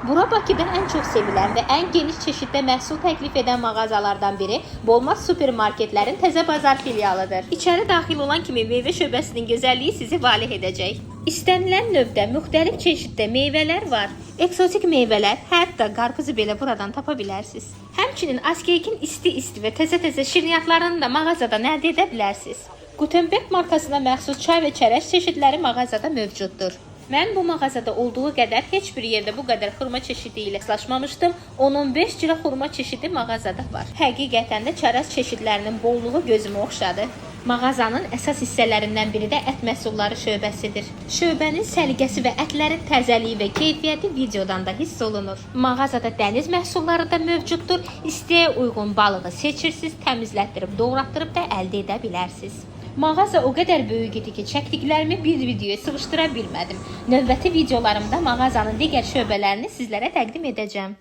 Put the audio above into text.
Bura Bakıda ən çox sevilən və ən geniş çeşiddə məhsul təklif edən mağazalardan biri Bolmaz supermarketlərin Təzə Bazar filialıdır. İçəri daxil olan kimi meyvə şöbəsinin gözəlliyi sizi valeh edəcək. İstənilən növdə müxtəlif çeşiddə meyvələr var. Eksotik meyvələr, hətta qarpızı belə buradan tapa bilərsiniz. Həmçinin Askeykin isti və təzə şirniyyatlarını da mağazada əldə edə bilərsiniz. Gutenberg markasına məxsus çay və çərəz çeşidləri mağazada mövcuddur. Mən bu mağazada olduğu qədər heç bir yerdə bu qədər xurma çeşidi ilə rastlaşmamışdım. 10-15 cürə xurma çeşidi mağazada var. Həqiqətən də çərəz çeşidlərinin bolluğu gözümü oxşadı. Mağazanın əsas hissələrindən biri də ət məhsulları şöbəsidir. Şöbənin səliqəsi və ətlərin təzəliyi və keyfiyyəti videodan da hiss olunur. Mağazada dəniz məhsulları da mövcuddur. İstəyə uyğun balığı seçirsiniz, təmizlətdirib, doğratdırıb da əldə edə bilərsiniz. Mağaza o qədər böyük idi ki, çəkdiklərimi bir videoya sığışdıra bilmədim. Növbəti videolarımda mağazanın digər şöbələrini sizlərə təqdim edəcəm.